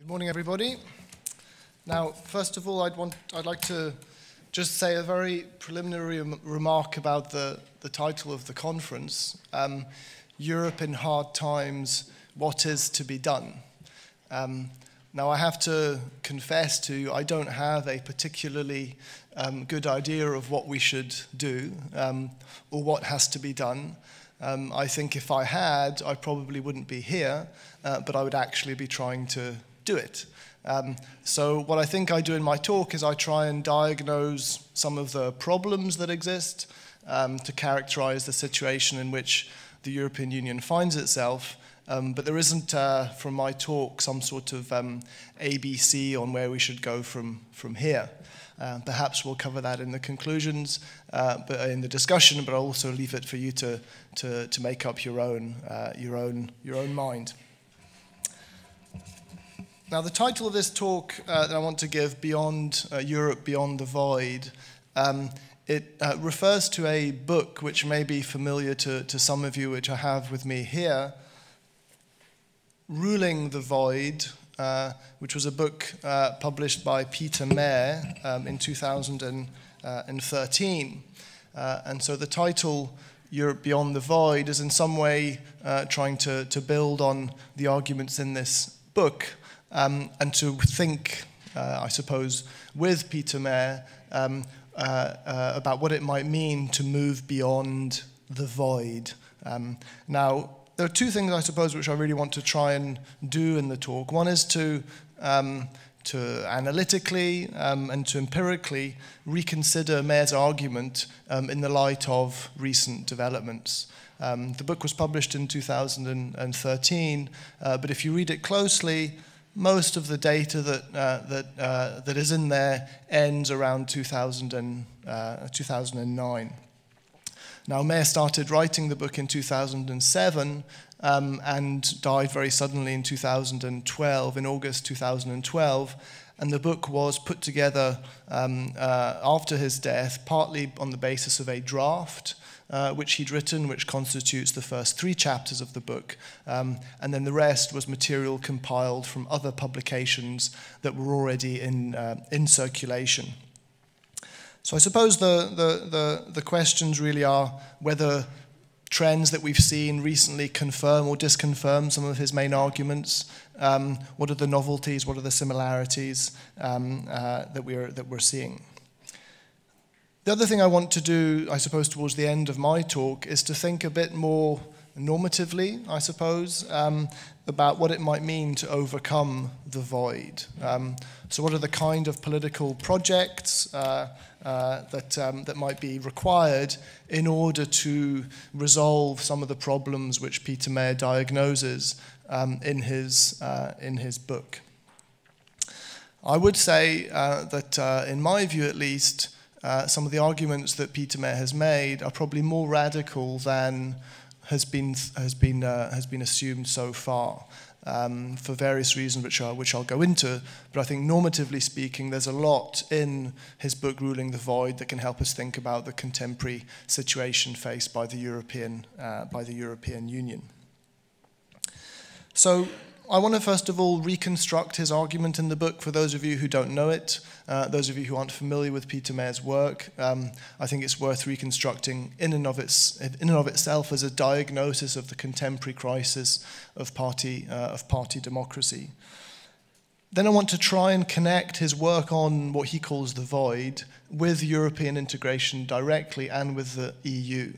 Good morning, everybody. Now, first of all, I'd like to just say a very preliminary remark about the title of the conference, Europe in Hard Times, What is to be Done? Now, I have to confess to you, I don't have a particularly good idea of what we should do or what has to be done. I think if I had, I probably wouldn't be here, but I would actually be trying to do it. So what I think I do in my talk is I try and diagnose some of the problems that exist to characterize the situation in which the European Union finds itself. But there isn't, from my talk, some sort of ABC on where we should go from here. Perhaps we'll cover that in the conclusions, but in the discussion. But I'll also leave it for you to make up your own mind. Now, the title of this talk that I want to give, Beyond Europe, Beyond the Void, it refers to a book which may be familiar to some of you, which I have with me here, Ruling the Void, which was a book published by Peter Mayer in 2013. And so the title, Europe Beyond the Void, is in some way trying to build on the arguments in this book and to think, I suppose, with Peter Mayer about what it might mean to move beyond the void. Now, there are two things, I suppose, which I really want to try and do in the talk. One is to analytically and to empirically reconsider Mayer's argument in the light of recent developments. The book was published in 2013, but if you read it closely, most of the data that is in there ends around 2009. Now, Mayer started writing the book in 2007 and died very suddenly in 2012, in August 2012. And the book was put together after his death, partly on the basis of a draft which he'd written, which constitutes the first 3 chapters of the book. And then the rest was material compiled from other publications that were already in circulation. So I suppose the questions really are whether trends that we've seen recently confirm or disconfirm some of his main arguments. What are the novelties? What are the similarities that we're seeing? The other thing I want to do, I suppose, towards the end of my talk is to think a bit more normatively, I suppose, about what it might mean to overcome the void. So what are the kind of political projects that might be required in order to resolve some of the problems which Peter Mayer diagnoses in his book? I would say that, in my view at least, some of the arguments that Peter Mayer has made are probably more radical than has been assumed so far, for various reasons which I'll go into. But I think normatively speaking, there's a lot in his book Ruling the Void that can help us think about the contemporary situation faced by the European Union. So I want to first of all reconstruct his argument in the book for those of you who don't know it, those of you who aren't familiar with Peter Mayer's work. I think it's worth reconstructing in and of itself as a diagnosis of the contemporary crisis of party democracy. Then I want to try and connect his work on what he calls the void with European integration directly and with the EU.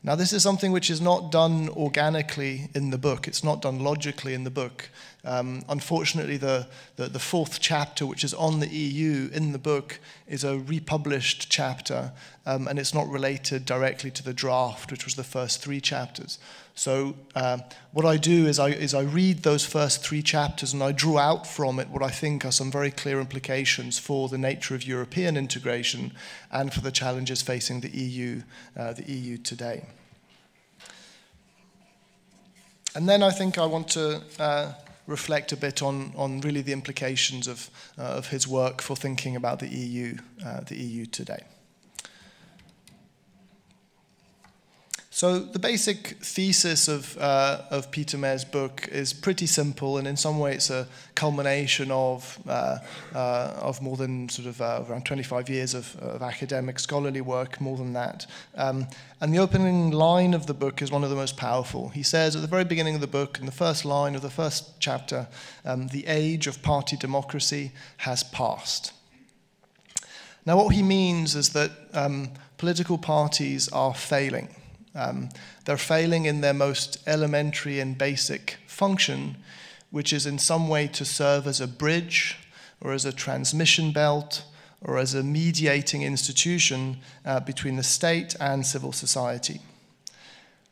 Now, this is something which is not done organically in the book. It's not done logically in the book. Unfortunately, the 4th chapter, which is on the EU in the book, is a republished chapter, and it's not related directly to the draft, which was the first 3 chapters. So what I do is I read those first 3 chapters and I draw out from it what I think are some very clear implications for the nature of European integration and for the challenges facing the EU today. And then I think I want to reflect a bit on really the implications of his work for thinking about the EU today. So the basic thesis of Peter Mayer's book is pretty simple, and in some way it's a culmination of more than sort of around 25 years of academic scholarly work, more than that. And the opening line of the book is one of the most powerful. He says at the very beginning of the book, in the first line of the first chapter, the age of party democracy has passed. Now what he means is that political parties are failing. They're failing in their most elementary and basic function, which is in some way to serve as a bridge or as a transmission belt or as a mediating institution between the state and civil society.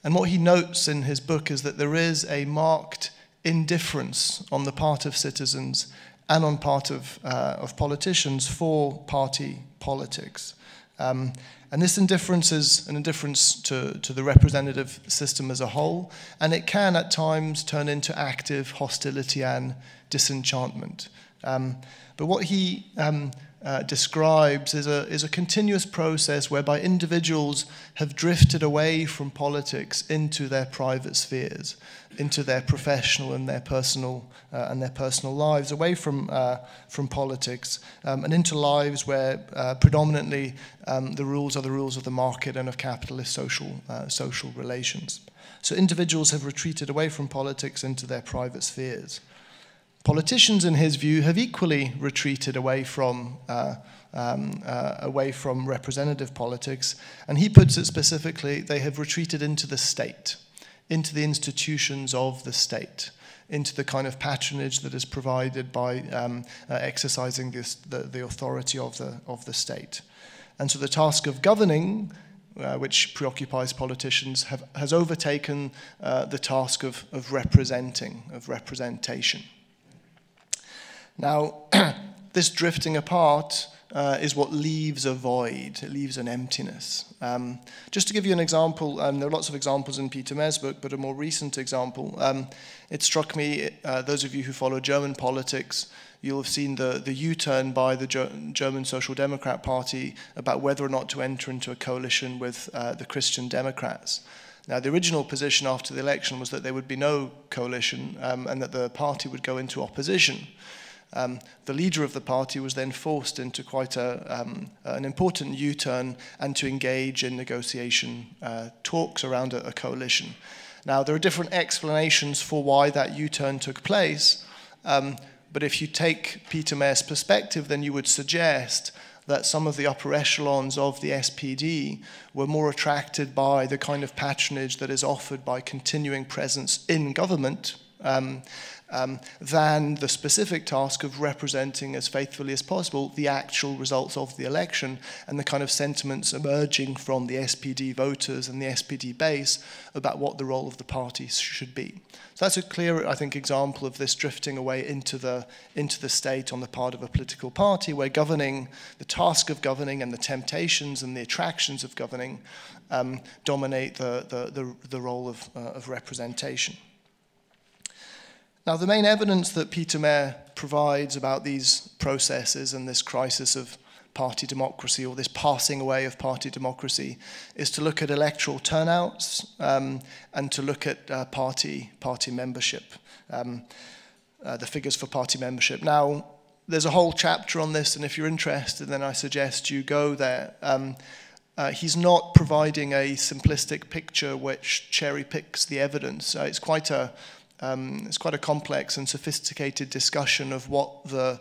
And what he notes in his book is that there is a marked indifference on the part of citizens and on part of politicians for party politics. And this indifference is an indifference to the representative system as a whole, and it can at times turn into active hostility and disenchantment. But what he describes is a continuous process whereby individuals have drifted away from politics into their private spheres, into their professional and their personal lives, away from politics, and into lives where predominantly the rules are the rules of the market and of capitalist social relations. So individuals have retreated away from politics into their private spheres. Politicians, in his view, have equally retreated away from representative politics, and he puts it specifically, they have retreated into the state, into the institutions of the state, into the kind of patronage that is provided by exercising the authority of the state. And so the task of governing, which preoccupies politicians, has overtaken the task of representation. Now, this drifting apart is what leaves a void, it leaves an emptiness. Just to give you an example, there are lots of examples in Peter Mayer's book, but a more recent example, it struck me, those of you who follow German politics, you'll have seen the U-turn by the German Social Democrat Party about whether or not to enter into a coalition with the Christian Democrats. Now, the original position after the election was that there would be no coalition and that the party would go into opposition. The leader of the party was then forced into quite an important U-turn and to engage in negotiation talks around a coalition. Now, there are different explanations for why that U-turn took place, but if you take Peter Mayer's perspective, then you would suggest that some of the upper echelons of the SPD were more attracted by the kind of patronage that is offered by continuing presence in government, than the specific task of representing as faithfully as possible the actual results of the election and the kind of sentiments emerging from the SPD voters and the SPD base about what the role of the party should be. So that's a clear, I think, example of this drifting away into the state on the part of a political party, where governing, the task of governing and the temptations and the attractions of governing dominate the role of representation. Now, the main evidence that Peter Mayer provides about these processes and this crisis of party democracy, or this passing away of party democracy, is to look at electoral turnouts and to look at party membership, the figures for party membership. Now, there's a whole chapter on this, and if you're interested, then I suggest you go there. He's not providing a simplistic picture which cherry picks the evidence. It's quite a complex and sophisticated discussion of what the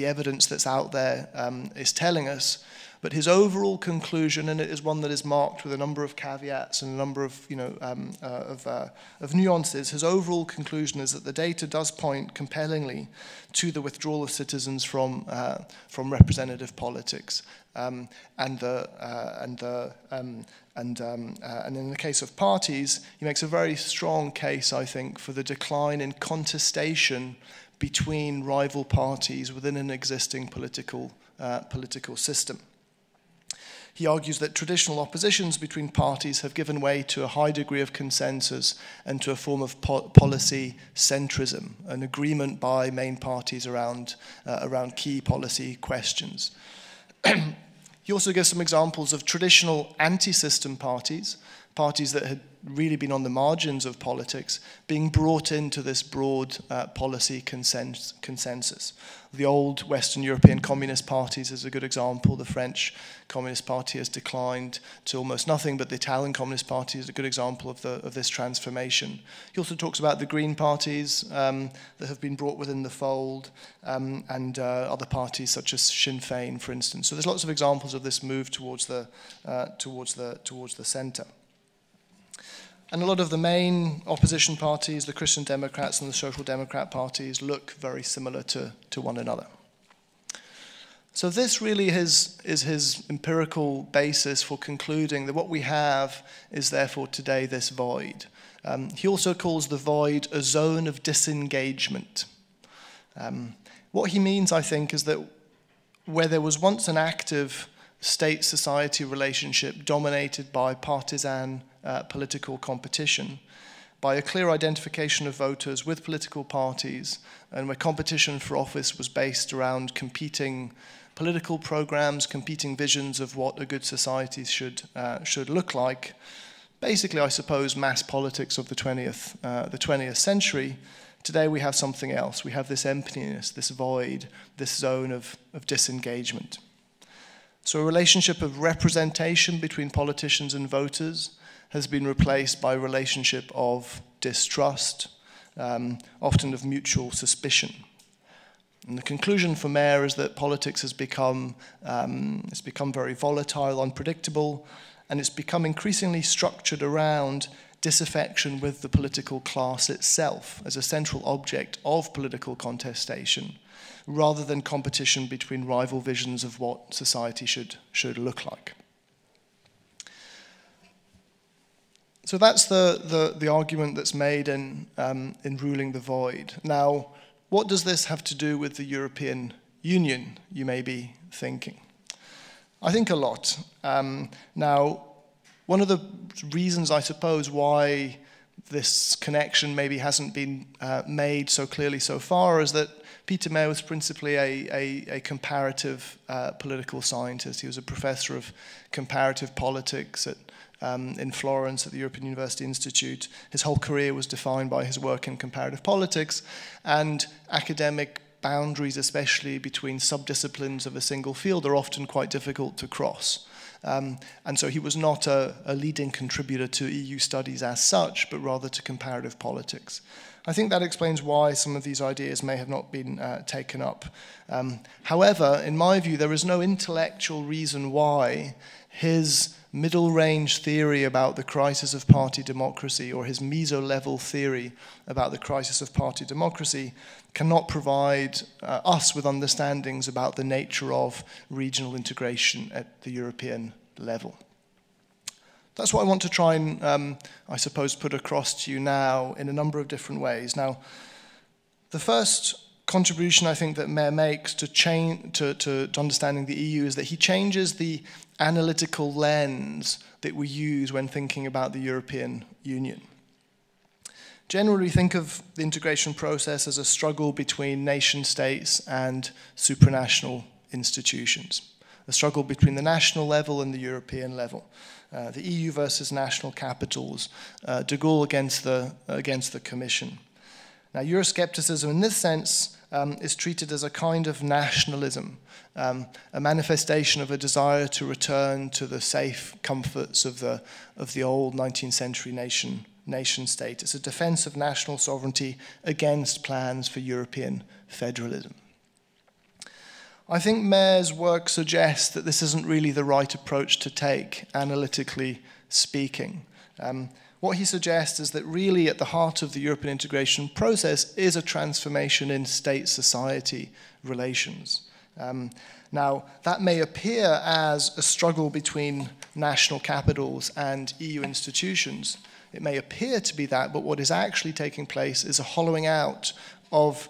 evidence that's out there is telling us. But his overall conclusion, and it is one that is marked with a number of caveats and a number of nuances, his overall conclusion is that the data does point compellingly to the withdrawal of citizens from representative politics, and in the case of parties, he makes a very strong case, I think, for the decline in contestation between rival parties within an existing political system. He argues that traditional oppositions between parties have given way to a high degree of consensus and to a form of policy centrism, an agreement by main parties around key policy questions. He also gives some examples of traditional anti-system parties, parties that had really been on the margins of politics, being brought into this broad policy consensus. The old Western European communist parties is a good example. The French Communist Party has declined to almost nothing, but the Italian Communist Party is a good example of this transformation. He also talks about the Green parties that have been brought within the fold, and other parties such as Sinn Féin, for instance. So there's lots of examples of this move towards the centre. And a lot of the main opposition parties, the Christian Democrats and the Social Democrat parties, look very similar to one another. So this really is his empirical basis for concluding that what we have is therefore today this void. He also calls the void a zone of disengagement. What he means, I think, is that where there was once an active state-society relationship dominated by partisan political competition, by a clear identification of voters with political parties, and where competition for office was based around competing political programs, competing visions of what a good society should look like. Basically, I suppose, mass politics of the 20th century. Today we have something else. We have this emptiness, this void, this zone of disengagement. So a relationship of representation between politicians and voters has been replaced by a relationship of distrust, often of mutual suspicion. And the conclusion for Mayer is that politics has become very volatile, unpredictable, and it's become increasingly structured around disaffection with the political class itself as a central object of political contestation, rather than competition between rival visions of what society should look like. So that's the argument that's made in ruling the void. Now, what does this have to do with the European Union, you may be thinking? I think a lot. Now, one of the reasons, I suppose, why this connection maybe hasn't been made so clearly so far is that Peter Mayer was principally a comparative political scientist. He was a professor of comparative politics in Florence at the European University Institute. His whole career was defined by his work in comparative politics, and academic boundaries, especially between subdisciplines of a single field, are often quite difficult to cross. And so he was not a leading contributor to EU studies as such, but rather to comparative politics. I think that explains why some of these ideas may have not been taken up. However, in my view, there is no intellectual reason why his middle-range theory about the crisis of party democracy, or his meso-level theory about the crisis of party democracy, cannot provide us with understandings about the nature of regional integration at the European level. That's what I want to try and, I suppose, put across to you now in a number of different ways. Now, the first contribution I think that Mayer makes to understanding the EU is that he changes the analytical lens that we use when thinking about the European Union. Generally, think of the integration process as a struggle between nation states and supranational institutions, a struggle between the national level and the European level. The EU versus national capitals, de Gaulle against the Commission. Now, Euroscepticism in this sense is treated as a kind of nationalism, a manifestation of a desire to return to the safe comforts of the old 19th century nation state. It's a defense of national sovereignty against plans for European federalism. I think Mayer's work suggests that this isn't really the right approach to take, analytically speaking. What he suggests is that really at the heart of the European integration process is a transformation in state-society relations. Now, that may appear as a struggle between national capitals and EU institutions. It may appear to be that, but what is actually taking place is a hollowing out of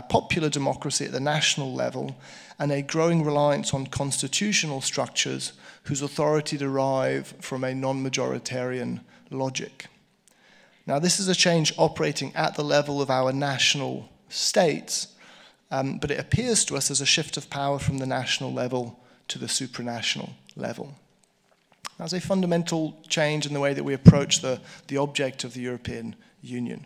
popular democracy at the national level and a growing reliance on constitutional structures whose authority derive from a non-majoritarian logic. Now, this is a change operating at the level of our national states, but it appears to us as a shift of power from the national level to the supranational level. That's a fundamental change in the way that we approach the object of the European Union.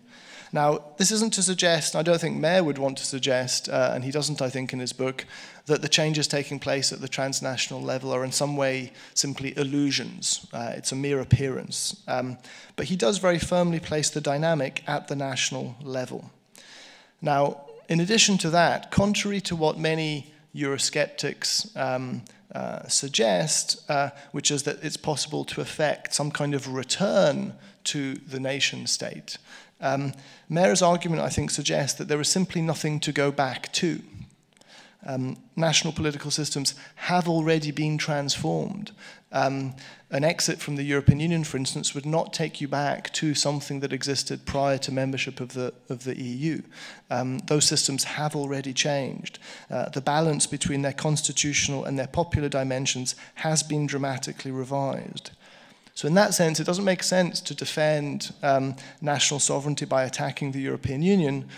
Now, this isn't to suggest, I don't think Mayer would want to suggest, and he doesn't, I think, in his book, that the changes taking place at the transnational level are in some way simply illusions. It's a mere appearance. But he does very firmly place the dynamic at the national level. Now, in addition to that, contrary to what many Eurosceptics suggest, which is that it's possible to effect some kind of return to the nation state, Mayer's argument, I think, suggests that there is simply nothing to go back to. National political systems have already been transformed. An exit from the European Union, for instance, would not take you back to something that existed prior to membership of the EU. Those systems have already changed. The balance between their constitutional and their popular dimensions has been dramatically revised. So in that sense, it doesn't make sense to defend national sovereignty by attacking the European Union.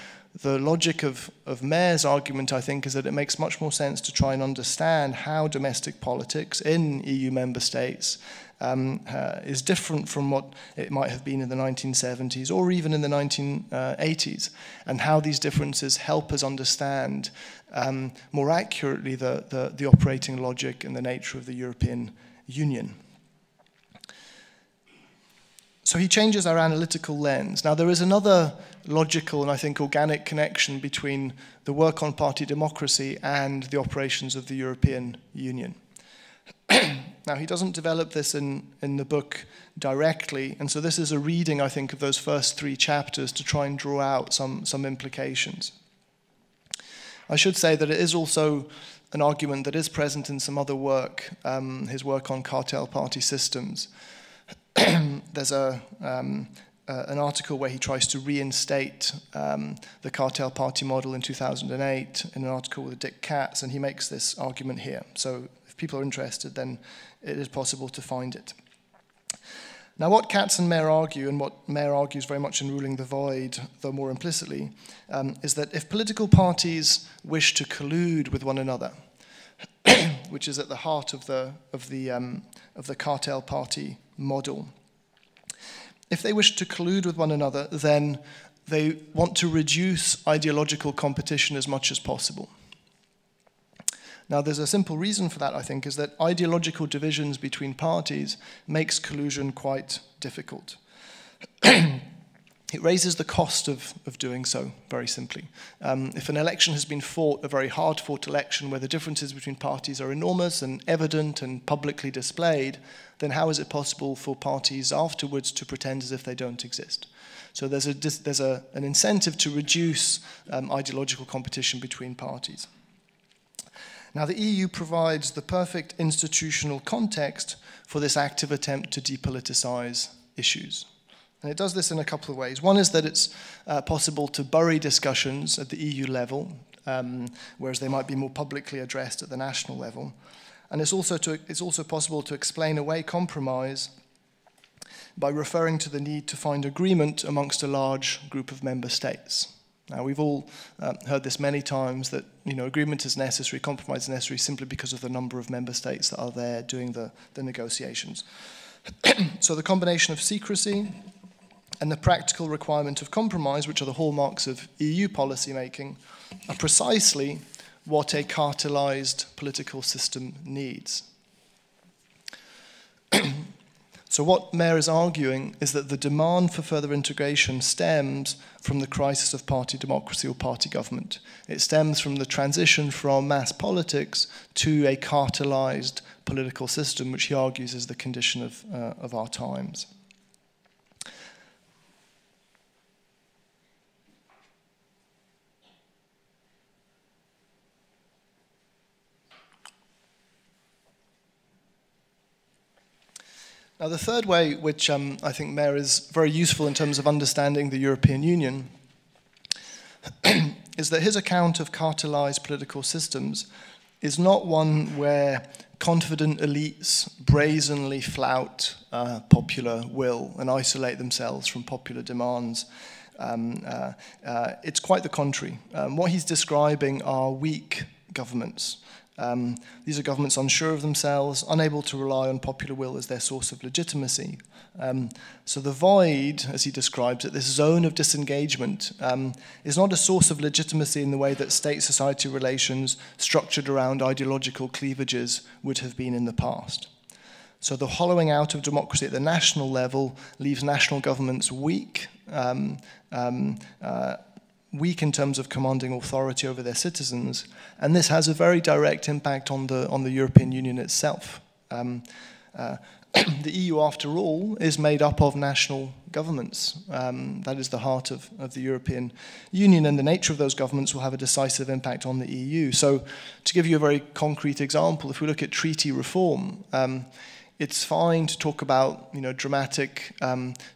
The logic of Mayer's argument, I think, is that it makes much more sense to try and understand how domestic politics in EU member states is different from what it might have been in the 1970s or even in the 1980s, and how these differences help us understand more accurately the operating logic and the nature of the European Union. So he changes our analytical lens. Now, there is another logical and, I think, organic connection between the work on party democracy and the operations of the European Union. Now, he doesn't develop this in the book directly, and so this is a reading, I think, of those first 3 chapters to try and draw out some implications. I should say that it is also an argument that is present in some other work, his work on cartel party systems. There's an article where he tries to reinstate the cartel party model in 2008 in an article with Dick Katz, and he makes this argument here. So if people are interested, then it is possible to find it. Now, what Katz and Mayer argue, and what Mayer argues very much in Ruling the Void, though more implicitly, is that if political parties wish to collude with one another, which is at the heart of the cartel party model, if they wish to collude with one another, then they want to reduce ideological competition as much as possible. Now, there's a simple reason for that, I think, is that ideological divisions between parties makes collusion quite difficult. It raises the cost of doing so, very simply. If an election has been fought, a very hard-fought election, where the differences between parties are enormous and evident and publicly displayed, then how is it possible for parties afterwards to pretend as if they don't exist? So there's an incentive to reduce ideological competition between parties. Now, the EU provides the perfect institutional context for this active attempt to depoliticize issues. And it does this in a couple of ways. One is that it's possible to bury discussions at the EU level, whereas they might be more publicly addressed at the national level. And it's also possible to explain away compromise by referring to the need to find agreement amongst a large group of member states. Now, we've all heard this many times, that agreement is necessary, compromise is necessary, simply because of the number of member states that are there doing the negotiations. So the combination of secrecy and the practical requirement of compromise, which are the hallmarks of EU policymaking, are precisely what a cartelized political system needs. So what Mayer is arguing is that the demand for further integration stems from the crisis of party democracy or party government. It stems from the transition from mass politics to a cartelized political system, which he argues is the condition of our times. Now, the third way, which I think Mayer is very useful in terms of understanding the European Union, is that his account of cartelized political systems is not one where confident elites brazenly flout popular will and isolate themselves from popular demands. It's quite the contrary. What he's describing are weak governments, These are governments unsure of themselves, unable to rely on popular will as their source of legitimacy. So the void, as he describes it, this zone of disengagement, is not a source of legitimacy in the way that state-society relations structured around ideological cleavages would have been in the past. So the hollowing out of democracy at the national level leaves national governments weak, weak in terms of commanding authority over their citizens, and this has a very direct impact on the European Union itself. The EU, after all, is made up of national governments. That is the heart of the European Union, and the nature of those governments will have a decisive impact on the EU. So, to give you a very concrete example, if we look at treaty reform, it's fine to talk about dramatic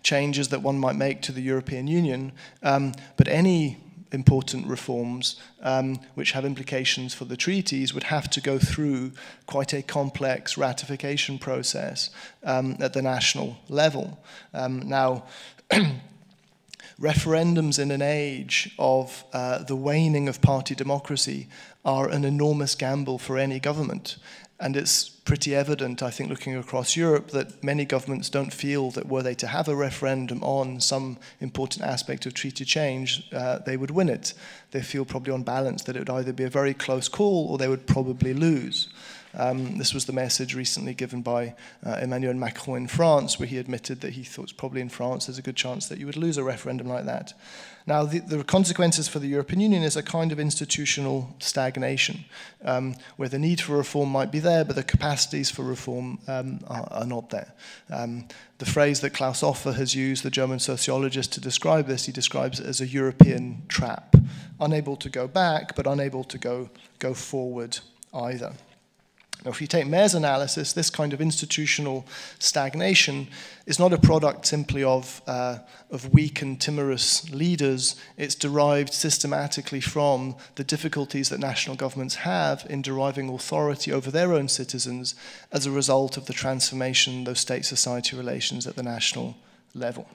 changes that one might make to the European Union, but any important reforms which have implications for the treaties would have to go through quite a complex ratification process at the national level. Now, referendums in an age of the waning of party democracy are an enormous gamble for any government. And it's pretty evident, I think, looking across Europe, that many governments don't feel that were they to have a referendum on some important aspect of treaty change, they would win it. They feel probably on balance that it would either be a very close call or they would probably lose. This was the message recently given by Emmanuel Macron in France, where he admitted that he thought probably in France there's a good chance that you would lose a referendum like that. Now, the consequences for the European Union is a kind of institutional stagnation, where the need for reform might be there, but the capacities for reform are not there. The phrase that Klaus Offer has used, the German sociologist, to describe this, he describes it as a European trap, unable to go back, but unable to go forward either. Now, if you take Mayer's analysis, this kind of institutional stagnation is not a product simply of weak and timorous leaders. It's derived systematically from the difficulties that national governments have in deriving authority over their own citizens as a result of the transformation of those state-society relations at the national level.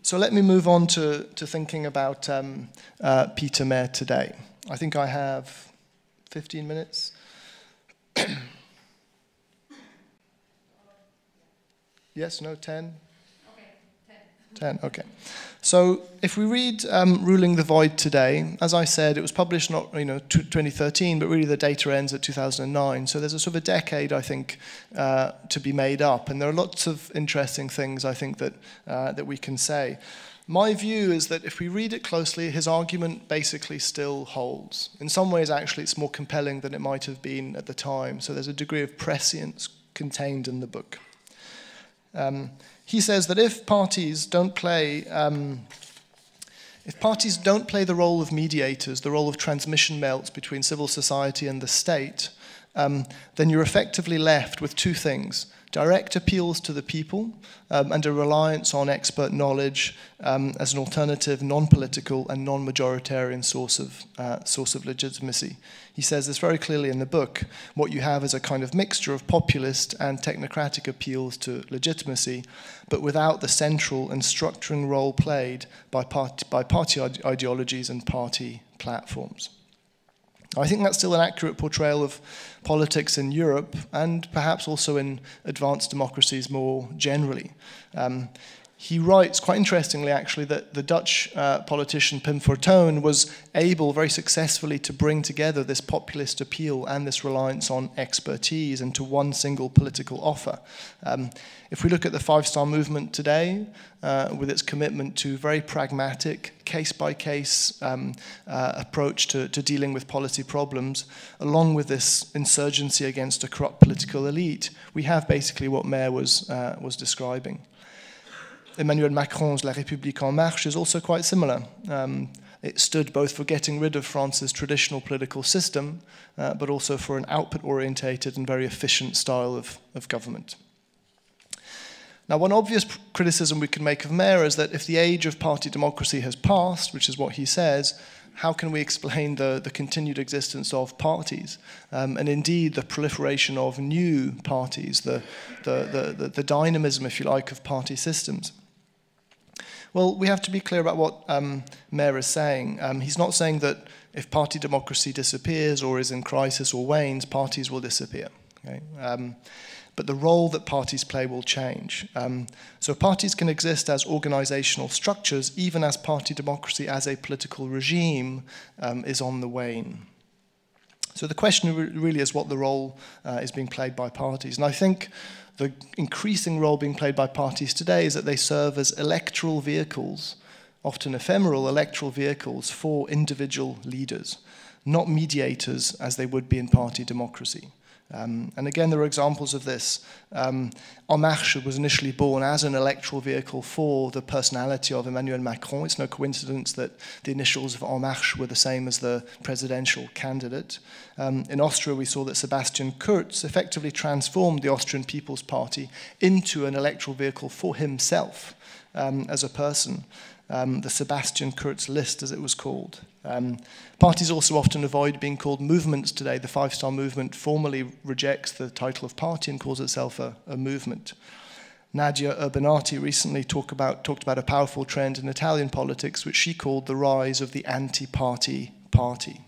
So let me move on to thinking about Peter Mayer today. I think I have 15 minutes. Yes, no, 10? Okay, 10. 10, okay. So if we read Ruling the Void today, as I said, it was published not 2013, but really the data ends at 2009. So there's a sort of a decade, I think, to be made up. And there are lots of interesting things, I think, that we can say. My view is that if we read it closely, his argument basically still holds. In some ways, actually, it's more compelling than it might have been at the time. So there's a degree of prescience contained in the book. He says that if parties don't play the role of mediators, the role of transmission belts between civil society and the state, then you're effectively left with two things: direct appeals to the people and a reliance on expert knowledge as an alternative, non-political and non-majoritarian source of legitimacy. He says this very clearly in the book. What you have is a kind of mixture of populist and technocratic appeals to legitimacy, but without the central and structuring role played by party ideologies and party platforms. I think that's still an accurate portrayal of politics in Europe and perhaps also in advanced democracies more generally. He writes, quite interestingly actually, that the Dutch politician Pim Fortuyn was able very successfully to bring together this populist appeal and this reliance on expertise into one single political offer. If we look at the Five-Star Movement today, with its commitment to very pragmatic, case-by-case approach to dealing with policy problems, along with this insurgency against a corrupt political elite, we have basically what Mayer was describing. Emmanuel Macron's La République en Marche is also quite similar. It stood both for getting rid of France's traditional political system, but also for an output-orientated and very efficient style of government. Now, one obvious criticism we can make of Mayer is that if the age of party democracy has passed, which is what he says, how can we explain the continued existence of parties? And indeed, the proliferation of new parties, the dynamism, if you like, of party systems. Well, we have to be clear about what Mayer is saying. He's not saying that if party democracy disappears or is in crisis or wanes, parties will disappear. Okay? But the role that parties play will change. So parties can exist as organizational structures, even as party democracy as a political regime is on the wane. So the question really is what the role is being played by parties. And I think the increasing role being played by parties today is that they serve as electoral vehicles, often ephemeral electoral vehicles for individual leaders, not mediators as they would be in party democracy. And again, there are examples of this. En Marche was initially born as an electoral vehicle for the personality of Emmanuel Macron. It's no coincidence that the initials of En Marche were the same as the presidential candidate. In Austria, we saw that Sebastian Kurz effectively transformed the Austrian People's Party into an electoral vehicle for himself as a person. The Sebastian Kurz list, as it was called. Parties also often avoid being called movements today. The Five Star Movement formally rejects the title of party and calls itself a movement. Nadia Urbanati recently talked about a powerful trend in Italian politics, which she called the rise of the anti-party party.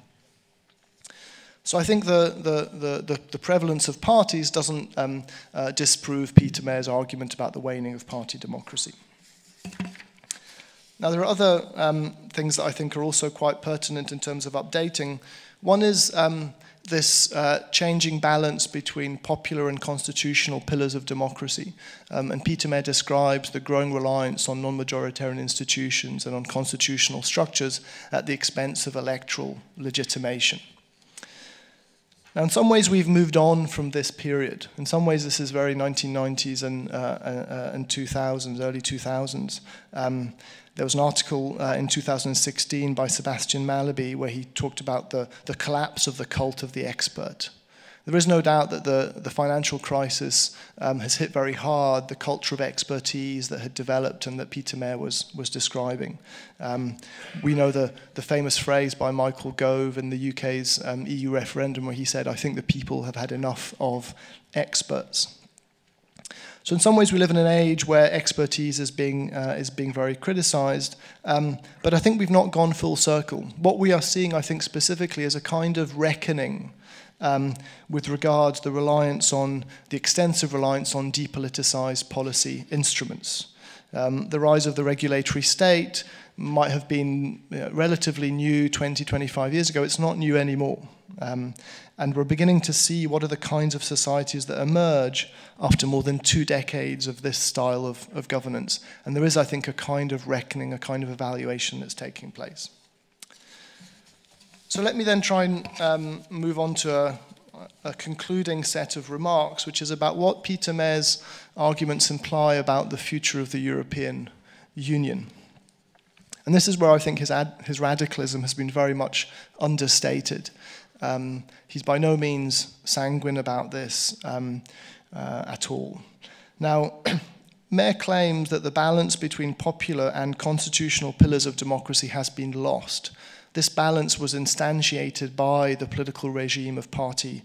So I think the prevalence of parties doesn't disprove Peter Mayer's argument about the waning of party democracy. Now, there are other things that I think are also quite pertinent in terms of updating. One is this changing balance between popular and constitutional pillars of democracy. And Peter Mayer describes the growing reliance on non-majoritarian institutions and on constitutional structures at the expense of electoral legitimation. Now, in some ways, we've moved on from this period. In some ways, this is very 1990s and 2000s, early 2000s. There was an article in 2016 by Sebastian Mallaby where he talked about the collapse of the cult of the expert. There is no doubt that the financial crisis has hit very hard the culture of expertise that had developed and that Peter Mayer was describing. We know the famous phrase by Michael Gove in the UK's EU referendum where he said, "I think the people have had enough of experts." So in some ways we live in an age where expertise is being very criticized, but I think we've not gone full circle. What we are seeing, I think, specifically is a kind of reckoning with regards to the extensive reliance on depoliticized policy instruments. The rise of the regulatory state might have been relatively new 20, 25 years ago. It's not new anymore. And we're beginning to see what are the kinds of societies that emerge after more than 2 decades of this style of governance. And there is, I think, a kind of reckoning, a kind of evaluation that's taking place. So let me then try and move on to a concluding set of remarks, which is about what Peter Mayer's arguments imply about the future of the European Union. And this is where I think his radicalism has been very much understated. He's by no means sanguine about this at all. Now, Mayer claims that the balance between popular and constitutional pillars of democracy has been lost. This balance was instantiated by the political regime of party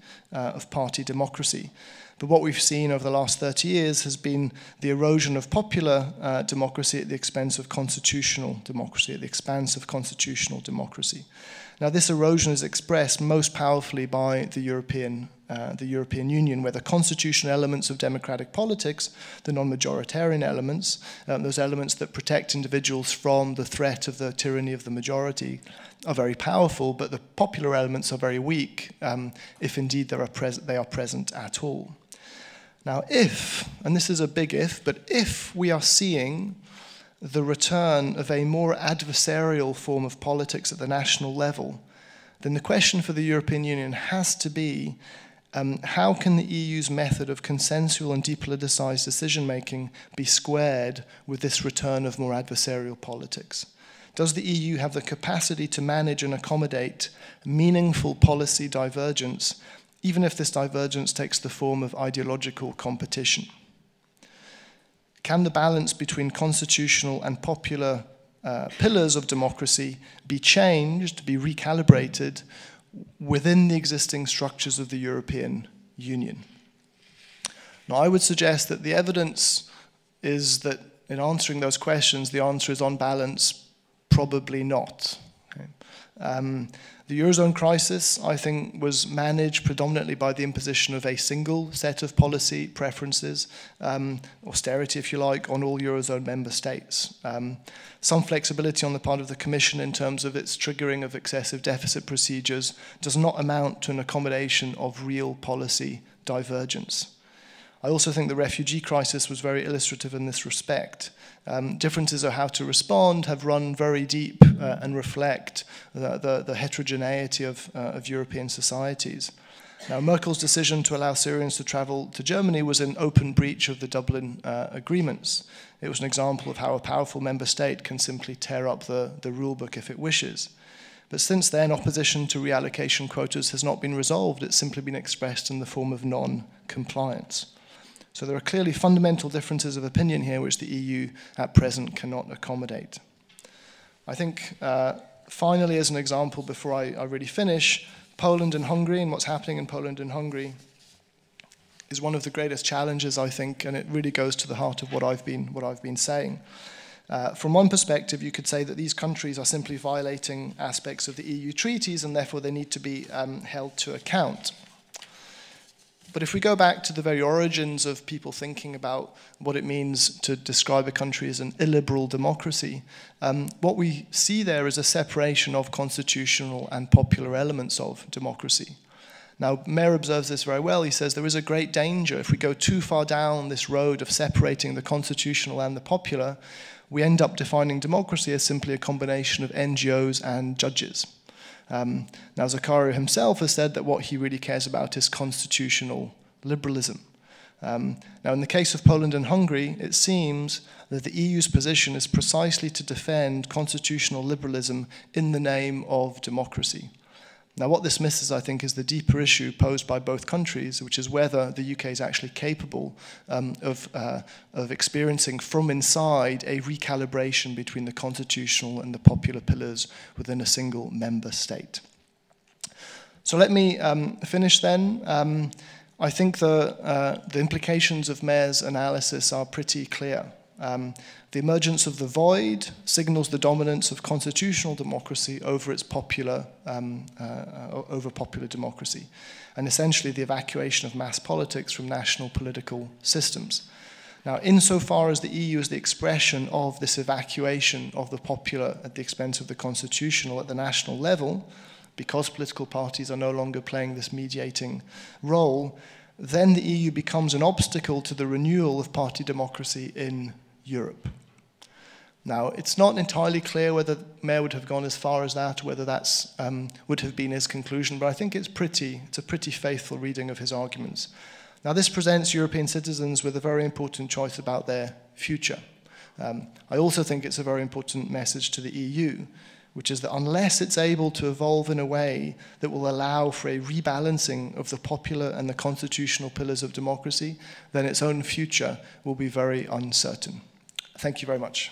democracy. But what we've seen over the last 30 years has been the erosion of popular democracy at the expense of constitutional democracy, at the expense of constitutional democracy. Now, this erosion is expressed most powerfully by the European Union, where the constitutional elements of democratic politics, the non-majoritarian elements, those elements that protect individuals from the threat of the tyranny of the majority, are very powerful, but the popular elements are very weak, if indeed they are present at all. Now, if, and this is a big if, but if we are seeing the return of a more adversarial form of politics at the national level, then the question for the European Union has to be, how can the EU's method of consensual and depoliticized decision-making be squared with this return of more adversarial politics? Does the EU have the capacity to manage and accommodate meaningful policy divergence, even if this divergence takes the form of ideological competition? Can the balance between constitutional and popular pillars of democracy be changed, be recalibrated within the existing structures of the European Union? Now, I would suggest that the evidence is that in answering those questions, the answer is on balance, probably not. Okay. The Eurozone crisis, I think, was managed predominantly by the imposition of a single set of policy preferences, austerity, if you like, on all Eurozone member states. Some flexibility on the part of the Commission in terms of its triggering of excessive deficit procedures does not amount to an accommodation of real policy divergence. I also think the refugee crisis was very illustrative in this respect. Differences of how to respond have run very deep and reflect the heterogeneity of European societies. Now, Merkel's decision to allow Syrians to travel to Germany was an open breach of the Dublin agreements. It was an example of how a powerful member state can simply tear up the rule book if it wishes. But since then, opposition to reallocation quotas has not been resolved. It's simply been expressed in the form of non-compliance. So there are clearly fundamental differences of opinion here which the EU at present cannot accommodate. I think, finally, as an example, before I really finish, Poland and Hungary and what's happening in Poland and Hungary is one of the greatest challenges, I think, and it really goes to the heart of what I've been saying. From one perspective, you could say that these countries are simply violating aspects of the EU treaties and therefore they need to be held to account. But if we go back to the very origins of people thinking about what it means to describe a country as an illiberal democracy, what we see there is a separation of constitutional and popular elements of democracy. Now, Mayer observes this very well. He says there is a great danger if we go too far down this road of separating the constitutional and the popular, we end up defining democracy as simply a combination of NGOs and judges. Now, Zaccaria himself has said that what he really cares about is constitutional liberalism. Now, in the case of Poland and Hungary, it seems that the EU's position is precisely to defend constitutional liberalism in the name of democracy. Now, what this misses, I think, is the deeper issue posed by both countries, which is whether the UK is actually capable of experiencing from inside a recalibration between the constitutional and the popular pillars within a single member state. So let me finish then. I think the implications of Mayer's analysis are pretty clear. The emergence of the void signals the dominance of constitutional democracy over its popular democracy, and essentially the evacuation of mass politics from national political systems. Now, insofar as the EU is the expression of this evacuation of the popular at the expense of the constitutional at the national level, because political parties are no longer playing this mediating role, then the EU becomes an obstacle to the renewal of party democracy in Europe. Now, it's not entirely clear whether Mayer would have gone as far as that, or whether that would have been his conclusion, but I think it's a pretty faithful reading of his arguments. Now, this presents European citizens with a very important choice about their future. I also think it's a very important message to the EU, which is that unless it's able to evolve in a way that will allow for a rebalancing of the popular and the constitutional pillars of democracy, then its own future will be very uncertain. Thank you very much.